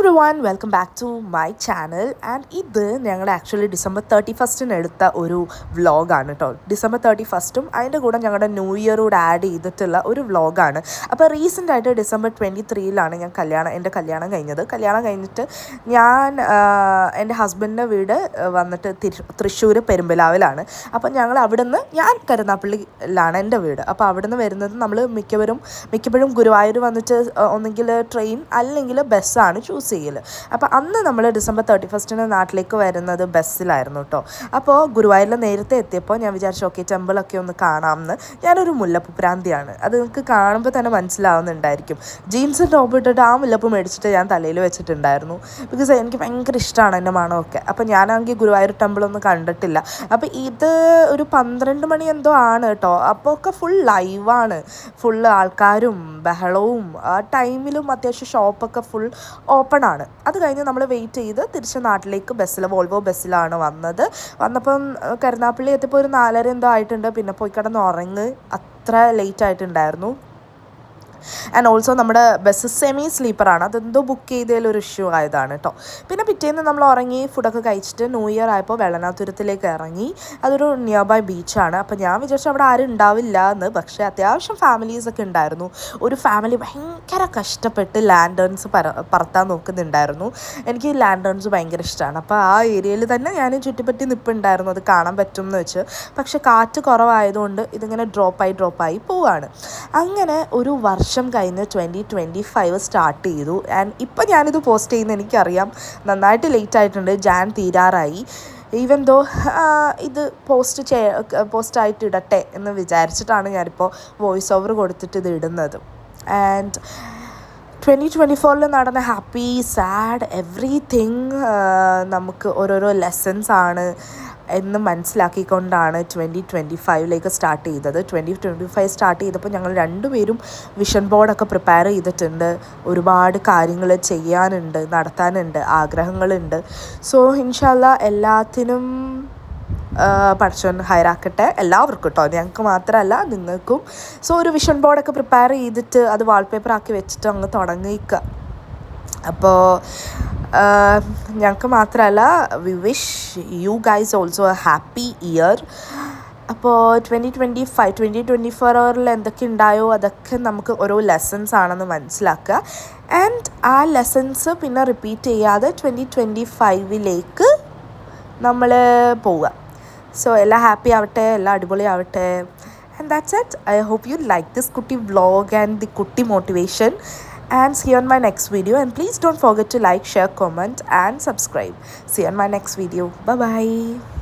Everyone welcome back to my channel and ഇത് ഞങ്ങൾ actually December 31 എടുത്ത ഒരു വ്ളോഗാണ് കേട്ടോ. ഡിസംബർ 31 അതിൻ്റെ കൂടെ ഞങ്ങളുടെ ന്യൂ ഇയറോട് ആഡ് ചെയ്തിട്ടുള്ള ഒരു വ്ളോഗാണ്. അപ്പോൾ റീസെൻ്റായിട്ട് ഡിസംബർ 23 ഞാൻ എൻ്റെ കല്യാണം കഴിഞ്ഞത്. കല്യാണം കഴിഞ്ഞിട്ട് ഞാൻ എൻ്റെ ഹസ്ബൻഡിൻ്റെ വീട് വന്നിട്ട് തൃശ്ശൂർ പെരുമ്പലാവിലാണ്. അപ്പോൾ ഞങ്ങൾ ഞാൻ കരുനാപ്പള്ളിയിലാണ് എൻ്റെ വീട്. അപ്പോൾ അവിടുന്ന് വരുന്നത് നമ്മൾ മിക്കപ്പോഴും ഗുരുവായൂർ വന്നിട്ട് ഒന്നെങ്കിൽ ട്രെയിൻ അല്ലെങ്കിൽ ബസ്സാണ് ചൂസ് ചെയ്യൽ. അപ്പോൾ അന്ന് നമ്മൾ ഡിസംബർ 31 നാട്ടിലേക്ക് വരുന്നത് ബസ്സിലായിരുന്നു കേട്ടോ. അപ്പോൾ ഗുരുവായൂരിൽ നേരത്തെ എത്തിയപ്പോൾ ഞാൻ വിചാരിച്ചു ഓക്കെ ടെമ്പിളൊക്കെ ഒന്ന് കാണാമെന്ന്. ഞാനൊരു മുല്ലപ്പൂ പ്രാന്തിയാണ്, അത് നിങ്ങൾക്ക് കാണുമ്പോൾ തന്നെ മനസ്സിലാവുന്നുണ്ടായിരിക്കും. ജീൻസും ടോപ്പ് ഇട്ടിട്ട് ആ മുല്ലപ്പൂ മേടിച്ചിട്ട് ഞാൻ തലയിൽ വെച്ചിട്ടുണ്ടായിരുന്നു. ബിക്കോസ് എനിക്ക് ഭയങ്കര ഇഷ്ടമാണ് എൻ്റെ മണമൊക്കെ. അപ്പോൾ ഞാനാണെങ്കിൽ ഗുരുവായൂർ ടെമ്പിളൊന്നും കണ്ടിട്ടില്ല. അപ്പോൾ ഇത് ഒരു 12 മണി എന്തോ ആണ് കേട്ടോ. അപ്പോൾ ഒക്കെ ഫുൾ ലൈവാണ്, ഫുള്ള് ആൾക്കാരും ബഹളവും. ആ ടൈമിലും അത്യാവശ്യം ഷോപ്പൊക്കെ ഫുൾ ഓപ്പൺ ആണ്. അത് കഴിഞ്ഞ് നമ്മൾ വെയിറ്റ് ചെയ്ത് തിരിച്ച് നാട്ടിലേക്ക് വോൾവോ ബസ്സിലാണ് വന്നപ്പം കരുനാപ്പള്ളി എത്തിയപ്പോൾ ഒരു 4:30 എന്തോ ആയിട്ടുണ്ട്. പിന്നെ പോയി കിടന്ന് ഉറങ്ങ്, അത്ര ലേറ്റ് ആയിട്ടുണ്ടായിരുന്നു. ആൻഡ് ഓൾസോ നമ്മുടെ ബസ് സെമി സ്ലീപ്പറാണ്, അതെന്തോ ബുക്ക് ചെയ്തതിലൊരു ഇഷ്യൂ ആയതാണ് കേട്ടോ. പിന്നെ പിറ്റേന്ന് നമ്മൾ ഉറങ്ങി ഫുഡൊക്കെ കഴിച്ചിട്ട് ന്യൂ ഇയർ ആയപ്പോൾ വെള്ളനാതുരത്തിലേക്ക് ഇറങ്ങി. അതൊരു നിയർ ബൈ ബീച്ചാണ്. അപ്പോൾ ഞാൻ വിചാരിച്ചു അവിടെ ആരും ഉണ്ടാവില്ല എന്ന്. പക്ഷേ അത്യാവശ്യം ഫാമിലീസൊക്കെ ഉണ്ടായിരുന്നു. ഒരു ഫാമിലി ഭയങ്കര കഷ്ടപ്പെട്ട് ലാൻഡേൺസ് പറത്താൻ നോക്കുന്നുണ്ടായിരുന്നു. എനിക്ക് ലാൻഡേൺസ് ഭയങ്കര ഇഷ്ടമാണ്. അപ്പോൾ ആ ഏരിയയിൽ തന്നെ ഞാൻ ചുറ്റിപ്പറ്റി നിൽപ്പുണ്ടായിരുന്നു, അത് കാണാൻ പറ്റും എന്ന് വെച്ച്. പക്ഷേ കാറ്റ് കുറവായതുകൊണ്ട് ഇതിങ്ങനെ ഡ്രോപ്പായി പോവുകയാണ്. അങ്ങനെ ഒരു വർഷം കഴിഞ്ഞ് 2025 സ്റ്റാർട്ട് ചെയ്തു. ആൻഡ് ഇപ്പം ഞാനിത് പോസ്റ്റ് ചെയ്യുന്നത് എനിക്കറിയാം നന്നായിട്ട് ലേറ്റ് ആയിട്ടുണ്ട്, ജാൻ തീരാറായി. ഈവൻ ദോ ഇത് പോസ്റ്റായിട്ട് ഇടട്ടെ എന്ന് വിചാരിച്ചിട്ടാണ് ഞാനിപ്പോൾ വോയിസ് ഓവർ കൊടുത്തിട്ട് ഇത് ഇടുന്നത്. ആൻഡ് 2024 നടന്ന ഹാപ്പി സാഡ് എവ്രിതിങ് നമുക്ക് ഓരോരോ ലെസൺസ് ആണ് എന്ന് മനസ്സിലാക്കിക്കൊണ്ടാണ് 2025 സ്റ്റാർട്ട് ചെയ്തത്. 2025 സ്റ്റാർട്ട് ചെയ്തപ്പോൾ ഞങ്ങൾ രണ്ടുപേരും വിഷൻ ബോർഡൊക്കെ പ്രിപ്പയർ ചെയ്തിട്ടുണ്ട്. ഒരുപാട് കാര്യങ്ങൾ ചെയ്യാനുണ്ട്, നടത്താനുണ്ട്, ആഗ്രഹങ്ങളുണ്ട്. സോ ഇൻഷാല്ലാ എല്ലാത്തിനും പടച്ചോൻ ഹൈറാക്കട്ടെ, എല്ലാവർക്കും കേട്ടോ, ഞങ്ങൾക്ക് മാത്രമല്ല നിങ്ങൾക്കും. സോ ഒരു വിഷൻ ബോർഡൊക്കെ പ്രിപ്പയർ ചെയ്തിട്ട് അത് വാൾപേപ്പർ ആക്കി വെച്ചിട്ട് അങ്ങ് തുടങ്ങിക്കുക. അപ്പോൾ ഞങ്ങൾക്ക് മാത്രമല്ല, we wish you guys also A happy year. അപ്പോൾ 2024 എന്തൊക്കെ ഉണ്ടായോ അതൊക്കെ നമുക്ക് ഓരോ ലെസൺസ് ആണെന്ന് മനസ്സിലാക്കുക. ആൻഡ് ആ ലെസൺസ് പിന്നെ റിപ്പീറ്റ് ചെയ്യാതെ 2025 നമ്മൾ പോവുക. സോ എല്ലാം ഹാപ്പി ആവട്ടെ, എല്ലാം അടിപൊളി ആവട്ടെ. And that's it. I hope you like this കുട്ടി വ്ളോഗ് ആൻഡ് ദി കുട്ടി motivation. And see you on my next video, and please don't forget to like, share, comment and subscribe. See you on my next video. Bye bye.